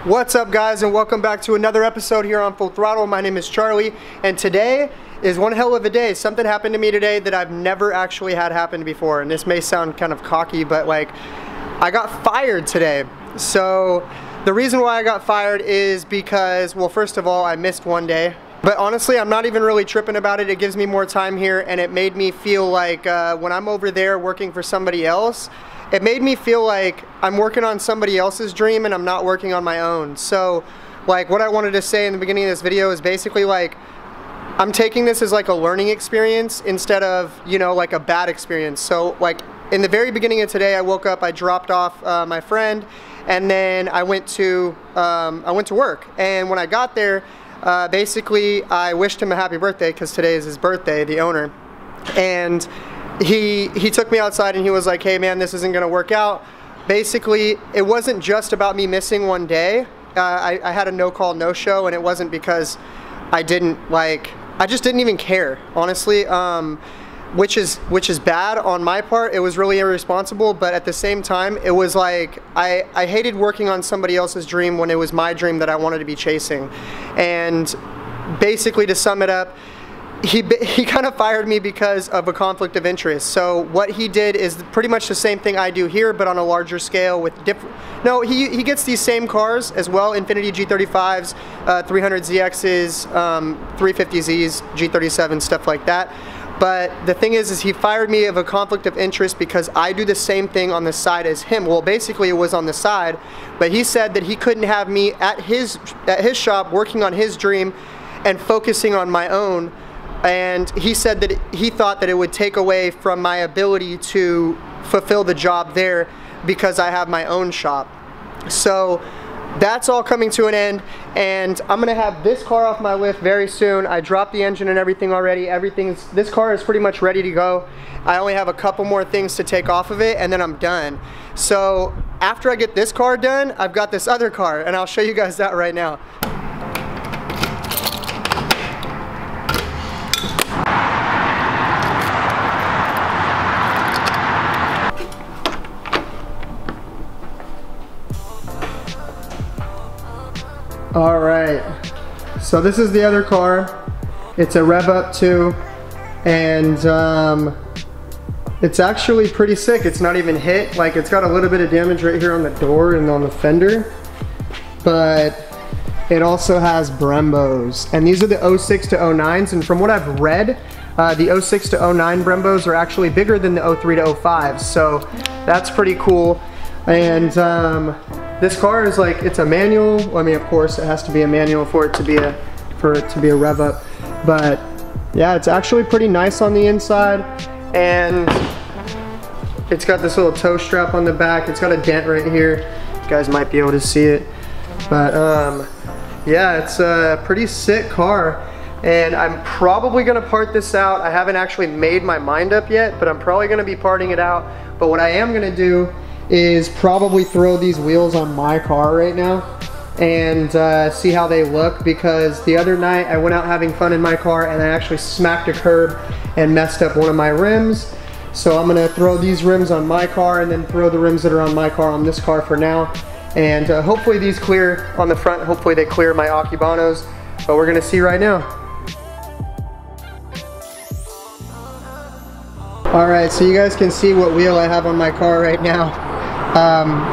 What's up, guys, and welcome back to another episode here on Full Throttle. My name is Charlie, and today is one hell of a day. Something happened to me today that I've never actually had happen before, and this may sound kind of cocky, but like, I got fired today. So the reason why I got fired is because, well, first of all, I missed one day. But honestly, I'm not even really tripping about it. It gives me more time here, and it made me feel like when I'm over there working for somebody else, it made me feel like I'm working on somebody else's dream and I'm not working on my own. So like, what I wanted to say in the beginning of this video is basically like, I'm taking this as like a learning experience instead of, you know, like a bad experience. So like in the very beginning of today, I woke up, I dropped off my friend, and then I went to work. And when I got there, basically I wished him a happy birthday because today is his birthday, the owner. And he took me outside and he was like, hey man, this isn't gonna work out. Basically, it wasn't just about me missing one day. I had a no call, no show, and it wasn't because I just didn't even care, honestly, which is bad on my part. It was really irresponsible, but at the same time, it was like, I hated working on somebody else's dream when it was my dream that I wanted to be chasing. And basically, to sum it up, he kind of fired me because of a conflict of interest. So what he did is pretty much the same thing I do here, but on a larger scale with different. No, he gets these same cars as well: Infiniti G35s, 300ZXs, 350Zs, G37, stuff like that. But the thing is he fired me of a conflict of interest because I do the same thing on the side as him. Well, basically it was on the side, but he said that he couldn't have me at his shop working on his dream and focusing on my own. And he said that he thought that it would take away from my ability to fulfill the job there because I have my own shop. So that's all coming to an end, and I'm gonna have this car off my lift very soon. I dropped the engine and everything already. This car is pretty much ready to go. I only have a couple more things to take off of it and then I'm done. So after I get this car done, I've got this other car, and I'll show you guys that right now. All right, so this is the other car. It's a Rev Up 2, and it's actually pretty sick. It's not even hit. Like, it's got a little bit of damage right here on the door and on the fender, but it also has Brembos. And these are the 06 to 09s, and from what I've read, the 06 to 09 Brembos are actually bigger than the 03 to 05s, so that's pretty cool. And this car is like, it's a manual. Well, I mean, of course, it has to be a manual for it to be a rev up. But yeah, it's actually pretty nice on the inside, and it's got this little tow strap on the back. It's got a dent right here. You guys might be able to see it, but yeah, it's a pretty sick car. And I'm probably gonna part this out. I haven't actually made my mind up yet, but I'm probably gonna be parting it out. But what I am gonna do is probably throw these wheels on my car right now and see how they look, because the other night I went out having fun in my car and I actually smacked a curb and messed up one of my rims. So I'm gonna throw these rims on my car and then throw the rims that are on my car on this car for now. And hopefully these clear on the front. Hopefully they clear my Akebonos, but we're gonna see right now. All right, so you guys can see what wheel I have on my car right now.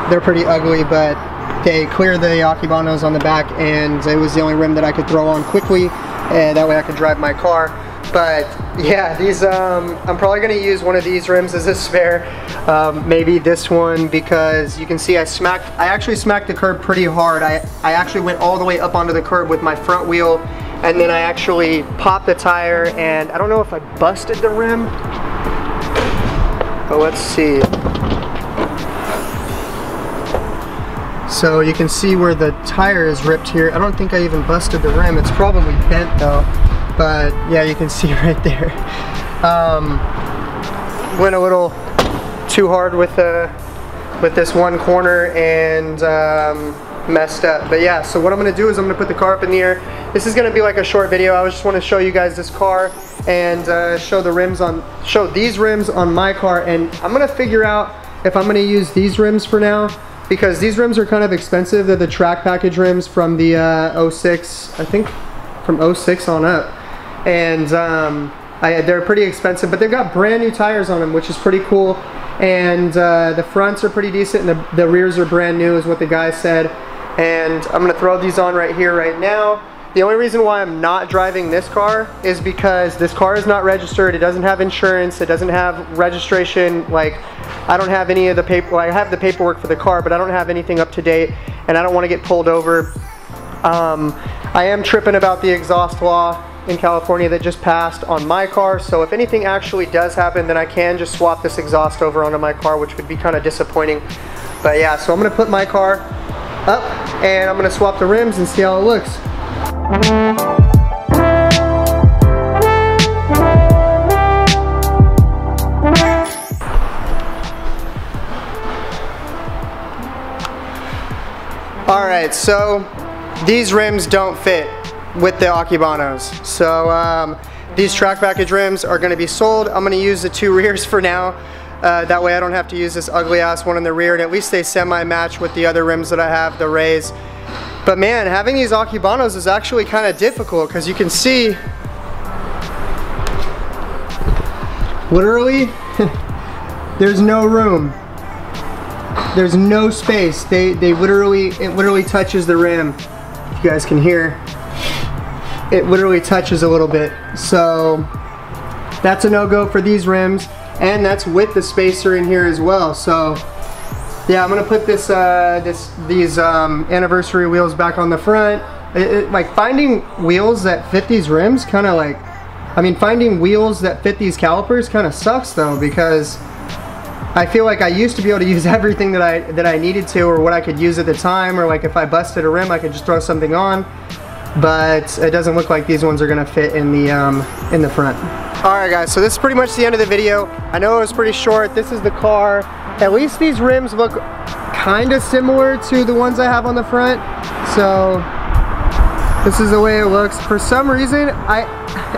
They're pretty ugly, but they clear the Akebonos on the back, and it was the only rim that I could throw on quickly, and that way I could drive my car. But yeah, these I'm probably gonna use one of these rims as a spare, maybe this one, because you can see I actually smacked the curb pretty hard. I actually went all the way up onto the curb with my front wheel, and then I actually popped the tire, and I don't know if I busted the rim, but let's see. So you can see where the tire is ripped here. I don't think I even busted the rim. It's probably bent though, but yeah, you can see right there. Went a little too hard with this one corner and messed up. But yeah, so what I'm gonna do is I'm gonna put the car up in the air. This is gonna be like a short video. I just want to show you guys this car and show these rims on my car, and I'm gonna figure out if I'm gonna use these rims for now because these rims are kind of expensive. They're the track package rims from the 06, I think from 06 on up. And they're pretty expensive, but they've got brand new tires on them, which is pretty cool. And the fronts are pretty decent, and the rears are brand new is what the guy said. And I'm gonna throw these on right here right now. The only reason why I'm not driving this car is because this car is not registered. It doesn't have insurance. It doesn't have registration. Like, I don't have any of the paper. Well, I have the paperwork for the car, but I don't have anything up to date, and I don't want to get pulled over. I am tripping about the exhaust law in California that just passed on my car. So if anything actually does happen, then I can just swap this exhaust over onto my car, which would be kind of disappointing. But yeah, so I'm gonna put my car up and I'm gonna swap the rims and see how it looks. Alright, so these rims don't fit with the Akebonos. So these track package rims are going to be sold. I'm going to use the two rears for now. That way I don't have to use this ugly ass one in the rear, and at least they semi-match with the other rims that I have, the Rays. But man, having these Akebonos is actually kind of difficult, because you can see literally there's no room. There's no space. It literally touches the rim. If you guys can hear, it literally touches a little bit. So that's a no-go for these rims, and that's with the spacer in here as well. So yeah, I'm gonna put these anniversary wheels back on the front. Like, finding wheels that fit these rims kind of like, I mean, finding wheels that fit these calipers kind of sucks though, because I feel like I used to be able to use everything that I needed to, or what I could use at the time, or like if I busted a rim I could just throw something on. But it doesn't look like these ones are gonna fit in the front. Alright guys, so this is pretty much the end of the video. I know it was pretty short. This is the car. At least these rims look kind of similar to the ones I have on the front. So this is the way it looks. For some reason,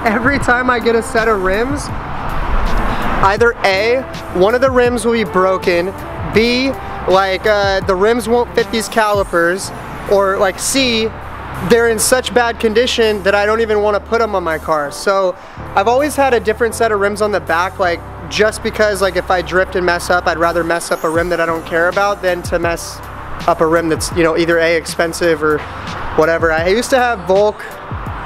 every time I get a set of rims, either A, one of the rims will be broken, B, like the rims won't fit these calipers, or like C, they're in such bad condition that I don't even want to put them on my car. So I've always had a different set of rims on the back, like just because like if I drift and mess up, I'd rather mess up a rim that I don't care about than to mess up a rim that's, you know, either A, expensive or whatever. I used to have Volk,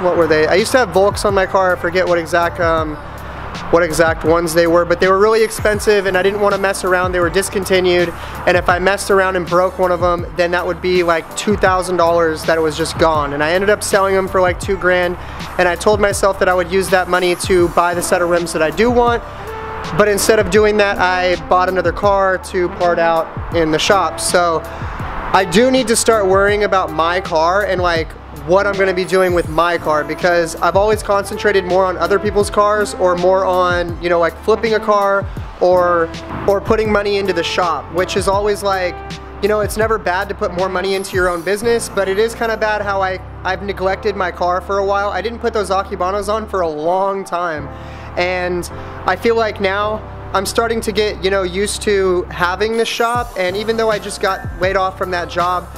what were they? I used to have Volks on my car. I forget what exact ones they were, but they were really expensive and I didn't want to mess around. They were discontinued, and if I messed around and broke one of them, then that would be like $2,000 that it was just gone. And I ended up selling them for like $2 grand, and I told myself that I would use that money to buy the set of rims that I do want. But instead of doing that, I bought another car to part out in the shop. So I do need to start worrying about my car and like what I'm going to be doing with my car, because I've always concentrated more on other people's cars, or more on, you know, like flipping a car or putting money into the shop, which is always like, you know, it's never bad to put more money into your own business, but it is kind of bad how I've neglected my car for a while. I didn't put those Akebonos on for a long time, and I feel like now I'm starting to get, you know, used to having the shop. And even though I just got laid off from that job,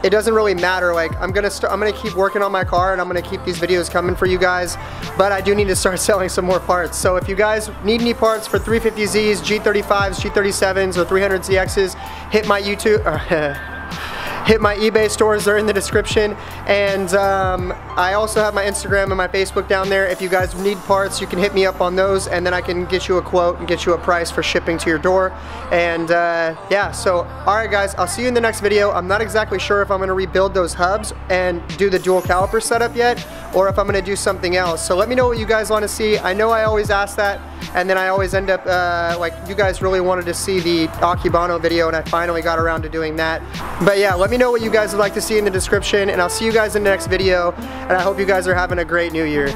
it doesn't really matter. Like, I'm gonna keep working on my car, and I'm gonna keep these videos coming for you guys, but I do need to start selling some more parts. So if you guys need any parts for 350Zs, G35s, G37s, or 300ZXs, hit my hit my eBay stores, they're in the description. And I also have my Instagram and my Facebook down there. If you guys need parts, you can hit me up on those, and then I can get you a quote and get you a price for shipping to your door. And yeah, so alright guys, I'll see you in the next video. I'm not exactly sure if I'm going to rebuild those hubs and do the dual caliper setup yet, or if I'm going to do something else. So let me know what you guys want to see. I know I always ask that, and then I always end up like, you guys really wanted to see the Akebono video, and I finally got around to doing that. But yeah, let me know what you guys would like to see in the description, and I'll see you guys in the next video, and I hope you guys are having a great new year.